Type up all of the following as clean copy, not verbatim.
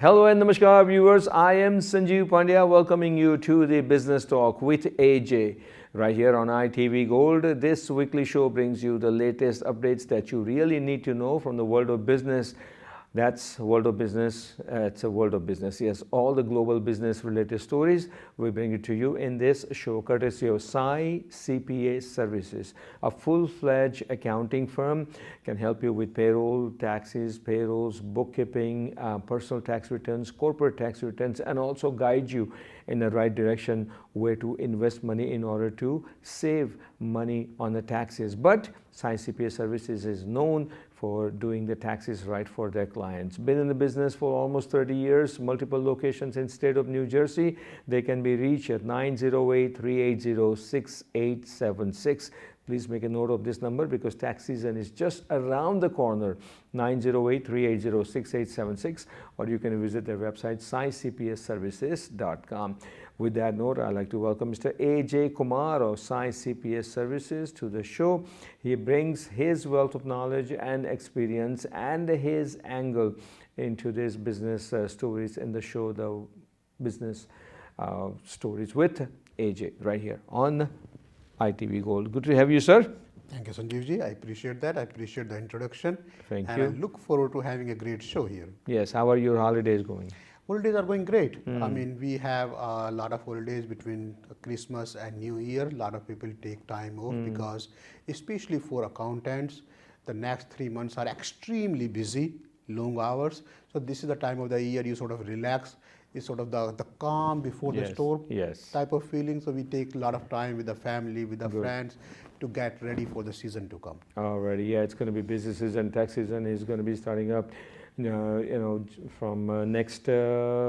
Hello and namaskar viewers, I am Sanjeev Pandya welcoming you to the Business Talk with AJ right here on ITV Gold. This weekly show brings you the latest updates that you really need to know from the world of business. That's world of business. It's a world of business. Yes, all the global business related stories we bring it to you in this show courtesy of Sai CPA Services, a full-fledged accounting firm can help you with payroll, taxes, payrolls, bookkeeping, personal tax returns, corporate tax returns, and also guide you in the right direction where to invest money in order to save money on the taxes. But Sai CPA Services is known for doing the taxes right for their clients. Been in the business for almost 30 years, multiple locations in state of New Jersey. They can be reached at 908-380-6876. Please make a note of this number because tax season is just around the corner, 908-380-6876, or you can visit their website, saicpsservices.com. With that note, I'd like to welcome Mr. AJ Kumar of Sai CPS Services to the show. He brings his wealth of knowledge and experience and his angle into this business stories in the show, the business stories with AJ right here on ITV Gold. Good to have you, sir. Thank you, Sanjeevji. I appreciate that. I appreciate the introduction. Thank and you. I look forward to having a great show here. Yes, how are your holidays going? Holidays are going great. I mean, we have a lot of holidays between Christmas and New Year. A lot of people take time off because, especially for accountants, the next 3 months are extremely busy, long hours. So this is the time of the year you sort of relax. It's sort of the calm before the storm type of feeling. So we take a lot of time with the family, with the friends to get ready for the season to come. Alrighty, yeah, it's going to be busy season. Tax season is going to be starting up, from next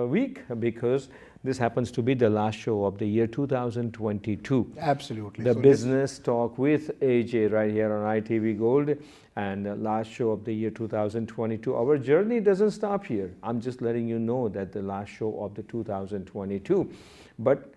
week because this happens to be the last show of the year 2022. Absolutely. The Business Talk with AJ right here on ITV Gold, and the last show of the year 2022. Our journey doesn't stop here. I'm just letting you know that the last show of the 2022, but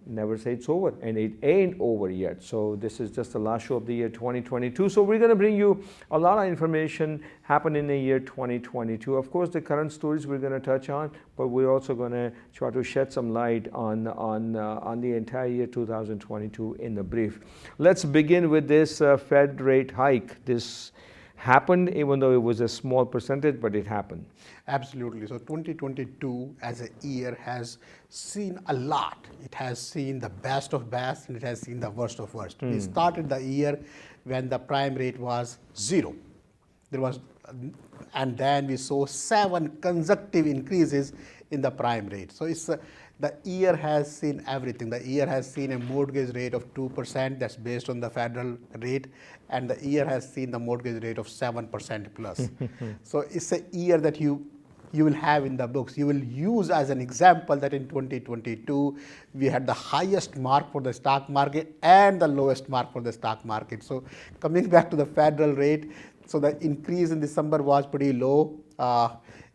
never say it's over, and it ain't over yet. So this is just the last show of the year 2022. So we're going to bring you a lot of information happened in the year 2022. Of course, the current stories we're going to touch on, but we're also going to try to shed some light on the entire year 2022 in the brief. Let's begin with this Fed rate hike. This happened even though it was a small percentage, but it happened. Absolutely. So 2022 as a year has seen a lot. It has seen the best of best and it has seen the worst of worst. We started the year when the prime rate was 0. And then we saw 7 consecutive increases in the prime rate. So the year has seen everything. The year has seen a mortgage rate of 2%, that's based on the federal rate, and the year has seen the mortgage rate of 7% plus. So it's a year that you will have in the books. You will use as an example that in 2022, we had the highest mark for the stock market and the lowest mark for the stock market. So coming back to the federal rate, so the increase in December was pretty low.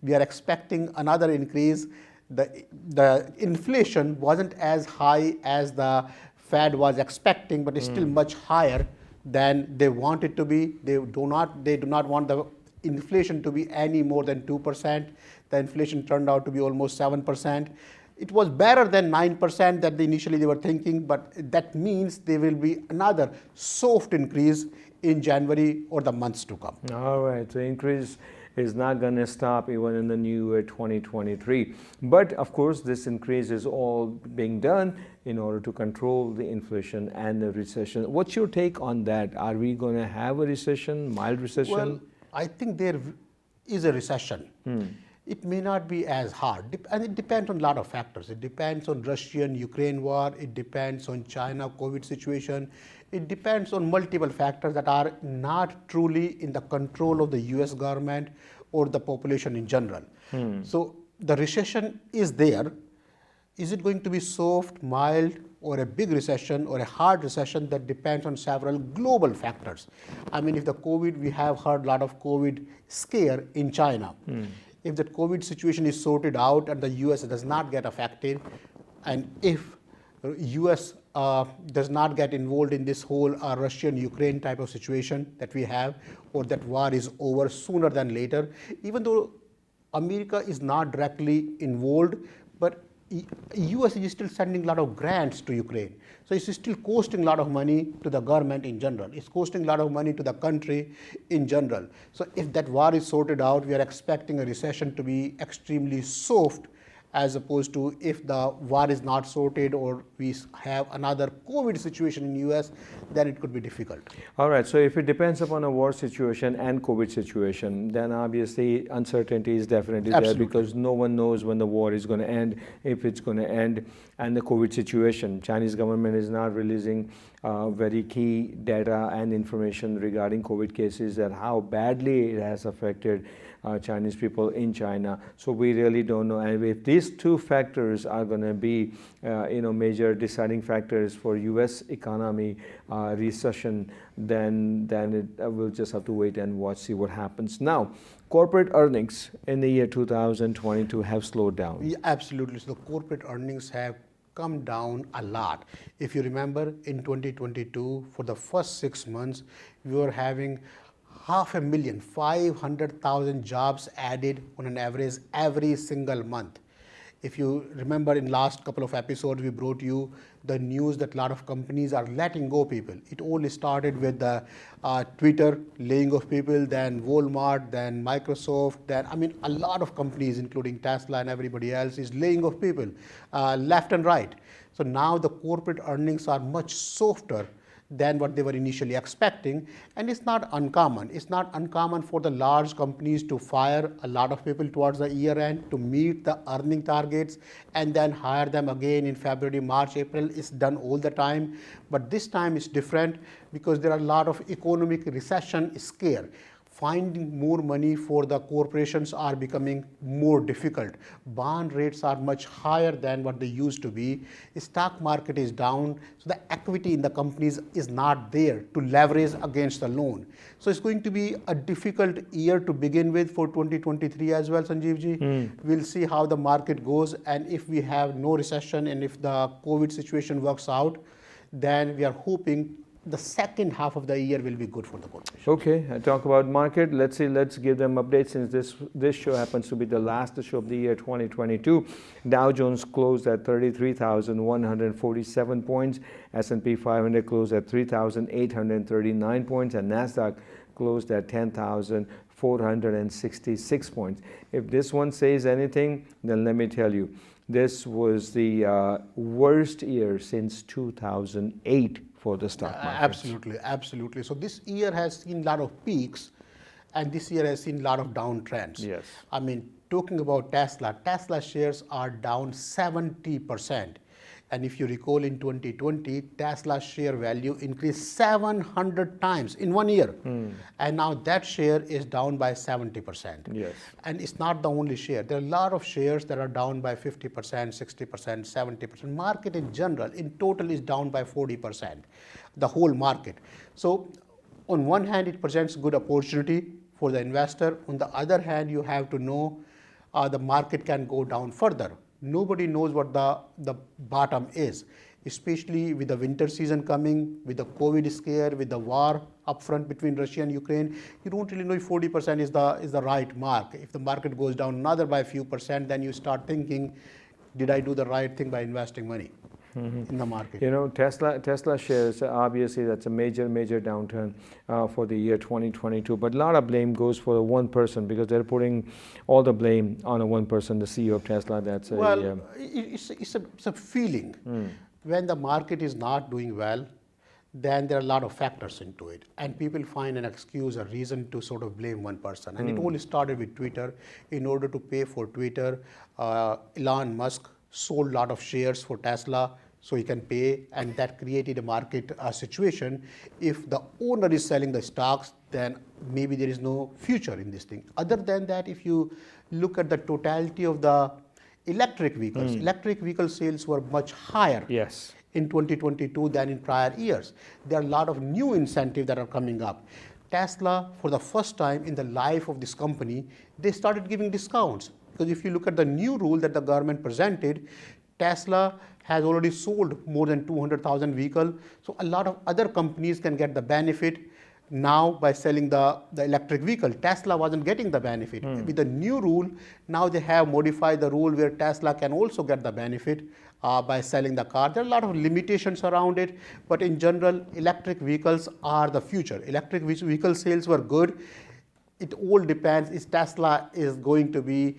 We are expecting another increase. The inflation wasn't as high as the Fed was expecting, but it's still much higher than they want it to be. They do not want the inflation to be any more than 2%. The inflation turned out to be almost 7%. It was better than 9% that initially they were thinking, but that means there will be another soft increase in January or the months to come. All right, the increase is not going to stop even in the new year 2023. But of course, this increase is all being done in order to control the inflation and the recession. What's your take on that? Are we going to have a recession, mild recession? Well, I think there is a recession. It may not be as hard, and it depends on a lot of factors. It depends on Russian-Ukraine war. It depends on China COVID situation. It depends on multiple factors that are not truly in the control of the US government or the population in general. So the recession is there. Is it going to be soft, mild, or a big recession or a hard recession? That depends on several global factors. I mean, if the COVID, we have heard a lot of COVID scare in China. If the COVID situation is sorted out and the US does not get affected, and if US does not get involved in this whole Russian-Ukraine type of situation that we have, or that war is over sooner than later, even though America is not directly involved, but US is still sending a lot of grants to Ukraine. So it's still costing a lot of money to the government in general. It's costing a lot of money to the country in general. So if that war is sorted out, we are expecting a recession to be extremely soft, as opposed to if the war is not sorted or we have another COVID situation in US, then it could be difficult. All right, so if it depends upon a war situation and COVID situation, then obviously uncertainty is definitely there, because no one knows when the war is going to end, if it's going to end, and the COVID situation. Chinese government is not releasing very key data and information regarding COVID cases and how badly it has affected Chinese people in China. So we really don't know. And if these two factors are going to be, major deciding factors for U.S. economy recession, then we'll just have to wait and watch, see what happens. Now, corporate earnings in the year 2022 have slowed down. Yeah, absolutely. So the corporate earnings have come down a lot. If you remember, in 2022, for the first 6 months, we were having 500,000, 500,000 jobs added on an average every single month. If you remember, in last couple of episodes, we brought you the news that a lot of companies are letting go people. It all started with the Twitter laying off people, then Walmart, then Microsoft, then a lot of companies, including Tesla and everybody else, is laying off people left and right. So now the corporate earnings are much softer than what they were initially expecting, and it's not uncommon. It's not uncommon for the large companies to fire a lot of people towards the year end to meet the earning targets and then hire them again in February, March, April. It's done all the time, but this time it's different because there are a lot of economic recession scare. Finding more money for the corporations are becoming more difficult. Bond rates are much higher than what they used to be. The stock market is down, so the equity in the companies is not there to leverage against the loan. So it's going to be a difficult year to begin with for 2023 as well, Sanjeevji. We'll see how the market goes, and if we have no recession and if the COVID situation works out, then we are hoping the second half of the year will be good for the corporation. Okay, I talk about market. Let's give them updates, since this show happens to be the last show of the year 2022. Dow Jones closed at 33,147 points. S&P 500 closed at 3,839 points, and Nasdaq closed at 10,466 points. If this one says anything, then let me tell you, this was the worst year since 2008 for the stock market. Absolutely. So this year has seen a lot of peaks, and this year has seen a lot of downtrends. Yes. Talking about Tesla shares are down 70%. And if you recall, in 2020, Tesla's share value increased 700 times in 1 year. And now that share is down by 70%. Yes. And it's not the only share. There are a lot of shares that are down by 50%, 60%, 70%. Market in general, in total, is down by 40%, the whole market. So on one hand, it presents good opportunity for the investor. On the other hand, you have to know the market can go down further. Nobody knows what the bottom is, especially with the winter season coming, with the COVID scare, with the war upfront between Russia and Ukraine. You don't really know if 40% is the right mark. If the market goes down another by a few percent, then you start thinking, did I do the right thing by investing money in the market? Tesla shares, obviously that's a major downturn for the year 2022, but a lot of blame goes for one person, because they're putting all the blame on a one person, the CEO of Tesla. It's a feeling. When the market is not doing well, then there are a lot of factors into it, and people find an excuse, a reason to sort of blame one person. And it all started with Twitter. In order to pay for Twitter, Elon Musk sold a lot of shares for Tesla so he can pay, and that created a market situation. If the owner is selling the stocks, then maybe there is no future in this thing. Other than that, if you look at the totality of the electric vehicles, electric vehicle sales were much higher in 2022 than in prior years. There are a lot of new incentives that are coming up. Tesla, for the first time in the life of this company, they started giving discounts. Because if you look at the new rule that the government presented, Tesla has already sold more than 200,000 vehicles. So a lot of other companies can get the benefit Now, by selling the electric vehicle, Tesla wasn't getting the benefit. With the new rule, now they have modified the rule where Tesla can also get the benefit by selling the car. There are a lot of limitations around it, but in general, electric vehicles are the future. Electric vehicle sales were good. It all depends if Tesla is going to be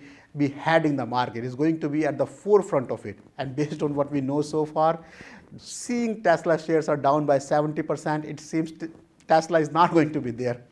heading the market, is going to be at the forefront of it. And based on what we know so far, seeing Tesla shares are down by 70%, it seems Tesla is not going to be there.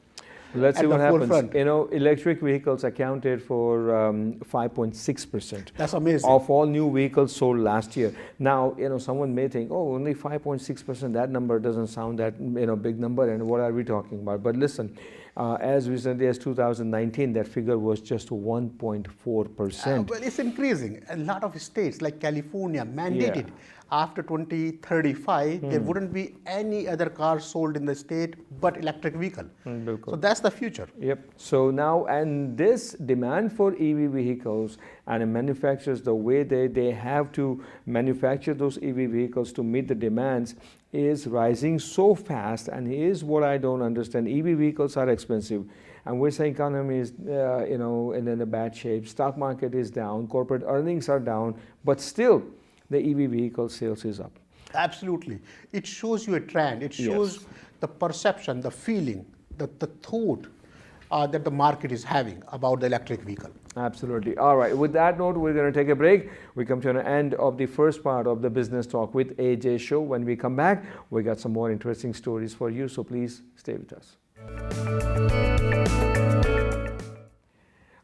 Let's see at what the happens. forefront. You know, electric vehicles accounted for 5.6%. That's amazing. Of all new vehicles sold last year. Now, you know, someone may think, oh, only 5.6%. That number doesn't sound that big number. And what are we talking about? But listen, as recently as 2019, that figure was just 1.4%. Well, it's increasing. A lot of states like California mandated after 2035, there wouldn't be any other car sold in the state but electric vehicle. So that's the future. Yep. So now, and this demand for EV vehicles and manufacturers, the way they have to manufacture those EV vehicles to meet the demands is rising so fast. And here's what I don't understand. EV vehicles are expensive. And we're saying economy is, in a bad shape. Stock market is down. Corporate earnings are down. But still, the EV vehicle sales is up. Absolutely. It shows you a trend. It shows the perception, the feeling, the thought that the market is having about the electric vehicle. Absolutely. All right. With that note, we're going to take a break. We come to an end of the first part of the Business Talk with AJ show. When we come back, we got some more interesting stories for you. So please stay with us.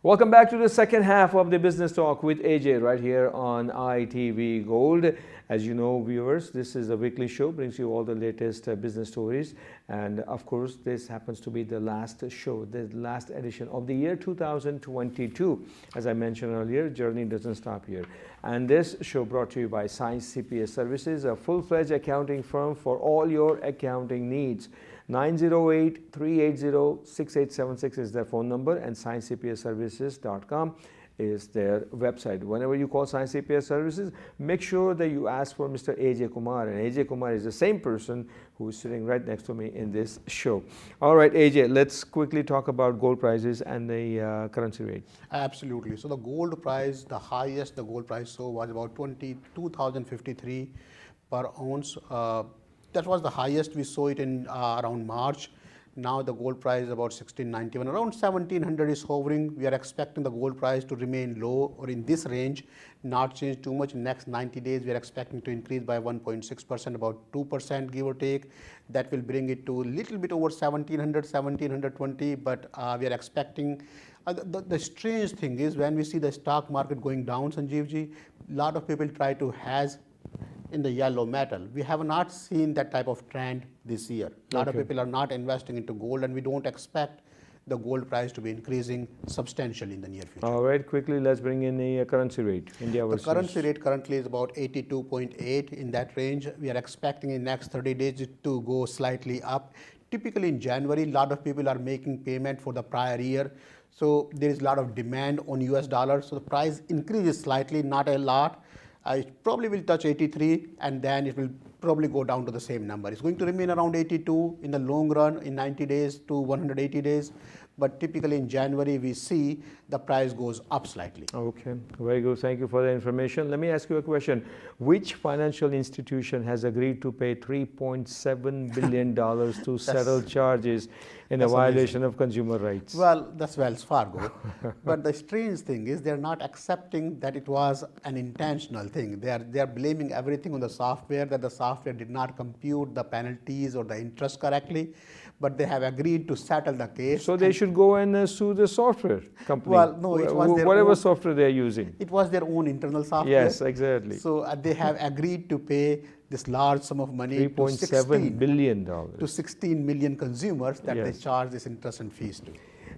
Welcome back to the second half of the Business Talk with AJ right here on ITV Gold. As you know, viewers, this is a weekly show, brings you all the latest business stories. And of course, this happens to be the last show, the last edition of the year 2022. As I mentioned earlier, journey doesn't stop here. And this show brought to you by Science CPA Services, a full-fledged accounting firm for all your accounting needs. 908-380-6876 is their phone number, and sciencecpaservices.com is their website. Whenever you call Science CPA Services, make sure that you ask for Mr. AJ Kumar, and AJ Kumar is the same person who is sitting right next to me in this show. All right, AJ, let's quickly talk about gold prices and the currency rate. Absolutely. So the gold price, the highest the gold price saw was about 22,053 per ounce. That was the highest. We saw it in around March. Now the gold price is about 1691. Around 1700 is hovering. We are expecting the gold price to remain low or in this range, not change too much. In next 90 days, we are expecting to increase by 1.6%, about 2% give or take. That will bring it to a little bit over 1700, 1720. But we are expecting. The strange thing is when we see the stock market going down, Sanjeevji, a lot of people try to hedge in the yellow metal. We have not seen that type of trend this year. A lot of people are not investing into gold, and we don't expect the gold price to be increasing substantially in the near future. All right, quickly, let's bring in the currency rate. India versus. The currency rate currently is about 82.8 in that range. We are expecting in next 30 days it to go slightly up. Typically in January, a lot of people are making payment for the prior year. So there is a lot of demand on US dollars. So the price increases slightly, not a lot. It probably will touch 83, and then it will probably go down to the same number. It's going to remain around 82 in the long run, in 90 days to 180 days. But typically in January, we see the price goes up slightly. Okay, very good. Thank you for the information. Let me ask you a question. Which financial institution has agreed to pay $3.7 billion to settle charges in a violation of consumer rights? Well, that's Wells Fargo. But the strange thing is they're not accepting that it was an intentional thing. They are blaming everything on the software, that the software did not compute the penalties or the interest correctly. But they have agreed to settle the case. So they should go and sue the software company. Well, no, it was their whatever own, software they are using. It was their own internal software. Yes, exactly. So they have agreed to pay this large sum of money $3.7 billion to 16 million consumers that they charge this interest and fees to.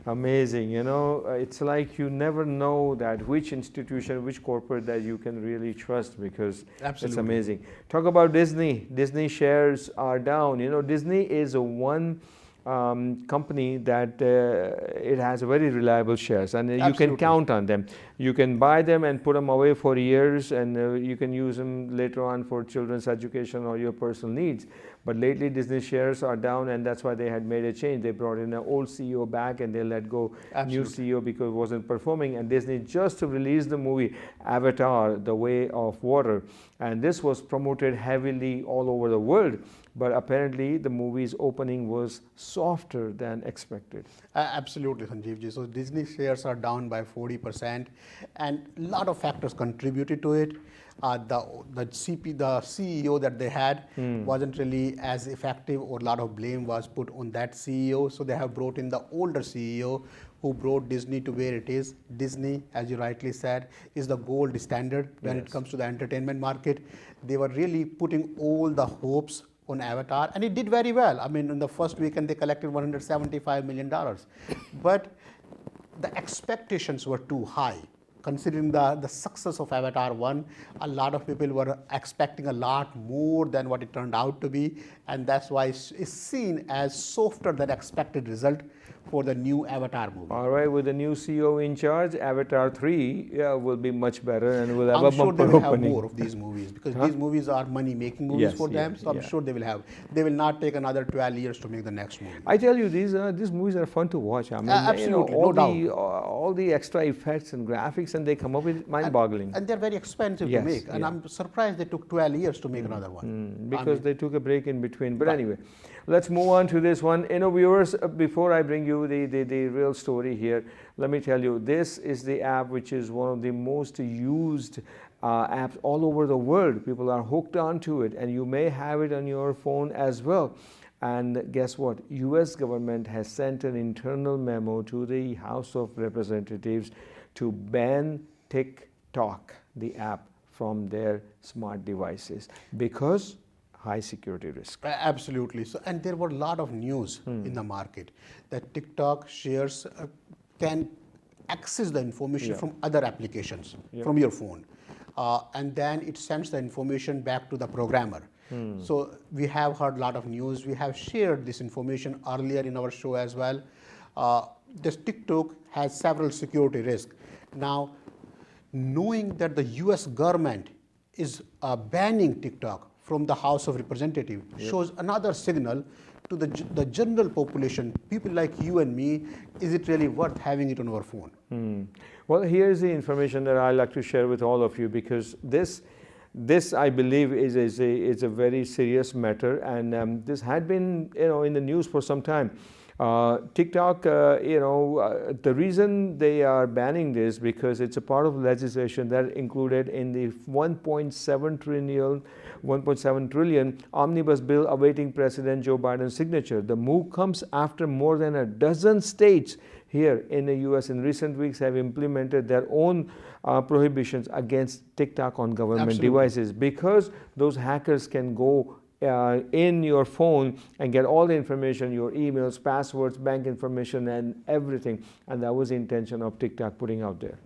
Amazing. You know, it's like you never know that which institution, which corporate that you can really trust, because it's amazing. Talk about Disney. Disney shares are down. You know, Disney is one company that it has a very reliable shares, and you can count on them. You can buy them and put them away for years, and you can use them later on for children's education or your personal needs. But lately Disney shares are down, and that's why they had made a change. They brought in an old CEO back and they let go new CEO because it wasn't performing. And Disney just released the movie Avatar, The Way of Water. And this was promoted heavily all over the world. But apparently the movie's opening was softer than expected. Absolutely, Sanjeevji. So Disney shares are down by 40%, and a lot of factors contributed to it. The CEO that they had wasn't really as effective, or a lot of blame was put on that CEO. So they have brought in the older CEO who brought Disney to where it is. Disney, as you rightly said, is the gold standard when it comes to the entertainment market. They were really putting all the hopes on Avatar, and it did very well. I mean, in the first weekend, they collected $175 million. But the expectations were too high. Considering the success of Avatar 1, a lot of people were expecting a lot more than what it turned out to be, and that's why it's seen as softer than expected result for the new Avatar movie. All right, with the new CEO in charge, Avatar 3 will be much better and will have I'm a sure bumper they will have opening. more of these movies, because these movies are money-making movies Yes, for them. yeah, So I'm yeah. sure they will have. They will not take another 12 years to make the next movie. I tell you, these movies are fun to watch. I mean, Absolutely, all no the all the extra effects and graphics, and they come up with mind-boggling. And they're very expensive Yes, to make. And yeah. I'm surprised they took 12 years to make another one. Because they took a break in between. But anyway, let's move on to this one. Viewers, before I bring you the real story here, let me tell you, this is the app which is one of the most used apps all over the world. People are hooked onto it, and you may have it on your phone as well. And guess what? US government has sent an internal memo to the House of Representatives to ban TikTok, the app, from their smart devices because high security risk. Absolutely. So, and there were a lot of news in the market that TikTok shares can access the information from other applications from your phone. And then it sends the information back to the programmer. So we have heard a lot of news. We have shared this information earlier in our show as well. This TikTok has several security risks. Now, knowing that the US government is banning TikTok from the House of Representatives shows another signal to the general population, people like you and me, is it really worth having it on our phone? Well, here's the information that I'd like to share with all of you, because this I believe is a very serious matter, and this had been in the news for some time. TikTok, the reason they are banning this because it's a part of legislation that included in the 1.7 trillion omnibus bill awaiting President Joe Biden's signature. The move comes after more than a dozen states here in the US in recent weeks have implemented their own prohibitions against TikTok on government devices, because those hackers can go in your phone and get all the information, your emails, passwords, bank information, and everything. And that was the intention of TikTok putting out there.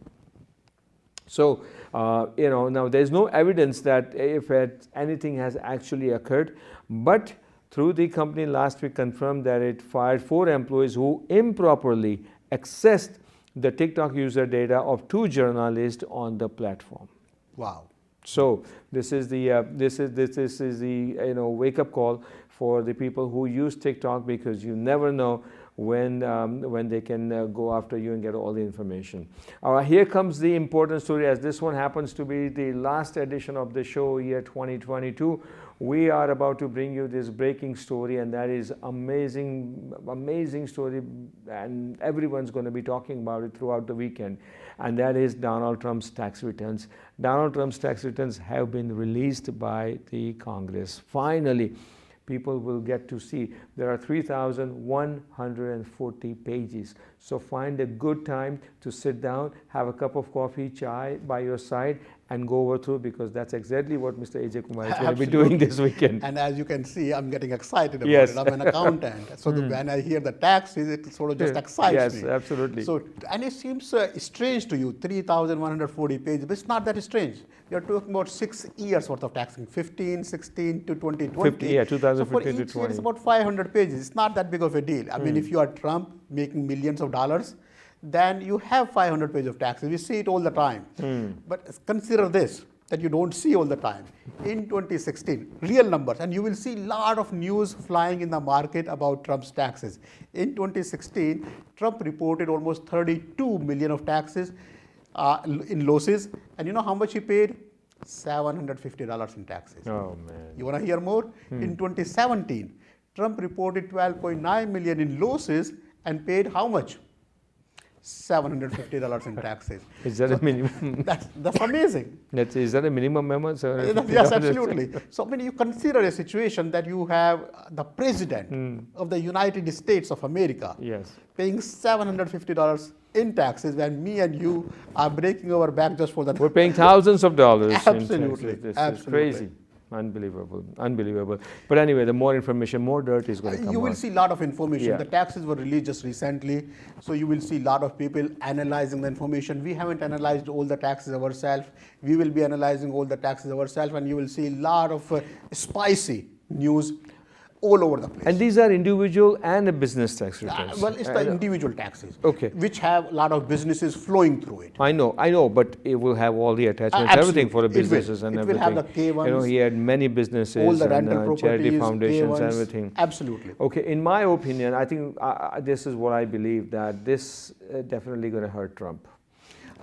So, now there's no evidence that if anything has actually occurred, but through the company last week confirmed that it fired 4 employees who improperly accessed the TikTok user data of 2 journalists on the platform. Wow. So this is the wake up call for the people who use TikTok, because you never know when they can go after you and get all the information. Here comes the important story, as this one happens to be the last edition of the show year 2022. We are about to bring you this breaking story, and that is amazing story, and everyone's going to be talking about it throughout the weekend, and that is Donald Trump's tax returns. Donald Trump's tax returns have been released by the Congress. Finally, people will get to see. There are 3,140 pages. So find a good time to sit down, have a cup of coffee, chai by your side, and go over through, because that's exactly what Mr. AJ Kumar is going to be doing this weekend. And as you can see, I'm getting excited about Yes. it. I'm an accountant. So when I hear the taxes, it sort of just excites me. Yes, absolutely. So, and it seems strange to you, 3,140 pages, but it's not that strange. We are talking about 6 years worth of taxing, 15, 16 to 2020. 2015 so for to each year, 20. it's about 500 pages. It's not that big of a deal. I mean, if you are Trump making millions of dollars, then you have 500 pages of taxes. We see it all the time. But consider this. that you don't see all the time. In 2016, real numbers, and you will see a lot of news flying in the market about Trump's taxes. In 2016, Trump reported almost 32 million of taxes in losses, and you know how much he paid? $750 in taxes. Oh man. You want to hear more? In 2017, Trump reported 12.9 million in losses and paid how much? $750 in taxes. Is that a minimum? That's amazing. Is that a minimum amount? Yes, absolutely. So when you consider a situation that you have the president of the United States of America Yes. paying $750 in taxes, when me and you are breaking our back just for that. We're paying thousands of dollars. Absolutely, In taxes. This absolutely. is crazy. Unbelievable. Unbelievable. But anyway, the more information, more dirt is going to come You will out. see a lot of information. Yeah. The taxes were released just recently, so you will see a lot of people analyzing the information. We haven't analyzed all the taxes ourselves. We will be analyzing all the taxes ourselves, and you will see a lot of spicy news all over the place. And these are individual and a business tax returns. Well, it's the individual taxes, Okay. which have a lot of businesses flowing through it. I know, but it will have all the attachments, Absolutely. everything for the It will. businesses and It will everything. have the K1s, You know, he had many businesses, All the and, rental charity properties, foundations, K1s, everything. Absolutely. Okay, in my opinion, I think this is what I believe, that this definitely going to hurt Trump.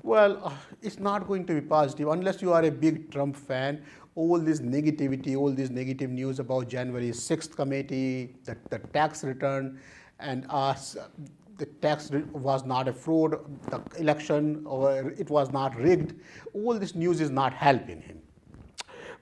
Well, it's not going to be positive unless you are a big Trump fan. All this negativity, all this negative news about January 6th committee, the tax return, and the tax was not a fraud, the election, or it was not rigged. All this news is not helping him.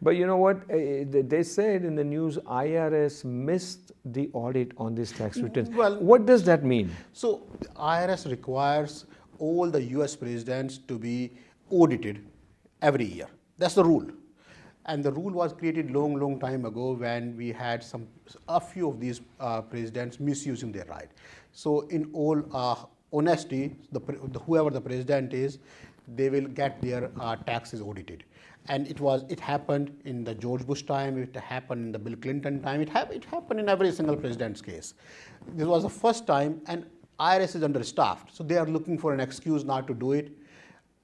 But you know what? They said in the news, IRS missed the audit on these tax returns. Well- What does that mean? So IRS requires all the US presidents to be audited every year. That's the rule. And the rule was created long time ago when we had a few of these presidents misusing their right. So in all honesty, whoever the president is, they will get their taxes audited. And it happened in the George Bush time, it happened in the Bill Clinton time, it happened in every single president's case. This was the first time, and IRS is understaffed, so they are looking for an excuse not to do it.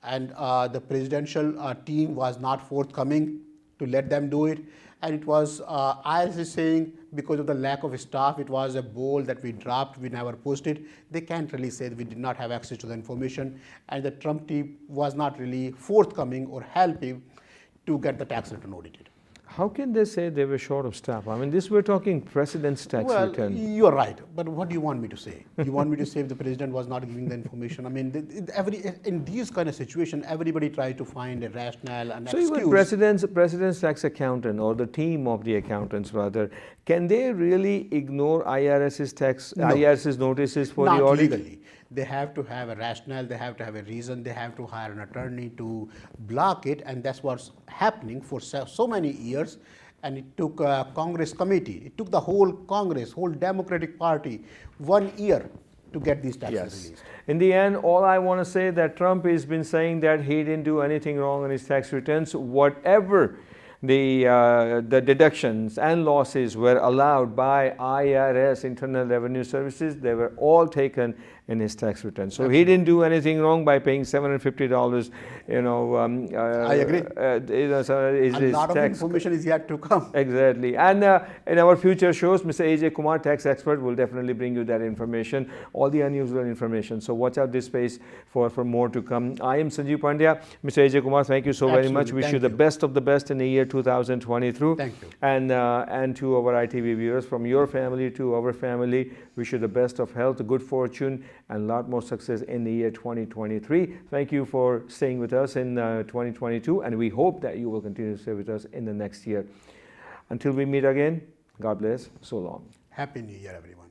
And the presidential team was not forthcoming to let them do it. And it was, IRS is saying, because of the lack of staff, it was a ball that we dropped, we never posted. They can't really say that we did not have access to the information, and the Trump team was not really forthcoming or helping to get the tax return audited. How can they say they were short of staff? I mean, we're talking president's tax Well, return. you're right, but what do you want me to say? You want me to say if the president was not giving the information? I mean, in these kind of situations, everybody tries to find a rationale and So excuse. even president's tax accountant, or the team of the accountants rather, can they really ignore IRS's notices for Not the audit? legally. They have to have a rationale, they have to have a reason, they have to hire an attorney to block it, and that's what's happening for so many years. And it took a Congress committee, it took the whole Congress, whole Democratic Party, 1 year to get these taxes released. In the end, all I want to say that Trump has been saying that he didn't do anything wrong on his tax returns. Whatever the deductions and losses were allowed by IRS, Internal Revenue Services, they were all taken in his tax return. So he didn't do anything wrong by paying $750. I agree. So A lot of information is yet to come. Exactly. And in our future shows, Mr. AJ Kumar, tax expert, will definitely bring you that information, all the unusual information. So watch out this space for more to come. I am Sanjeev Pandya. Mr. AJ Kumar, thank you so very much. Absolutely. Wish you the best of the best in the year 2023. Thank you. And to our ITV viewers, from your family to our family, wish you the best of health, good fortune, and a lot more success in the year 2023. Thank you for staying with us in 2022, and we hope that you will continue to stay with us in the next year. Until we meet again, God bless. So long. Happy New Year, everyone.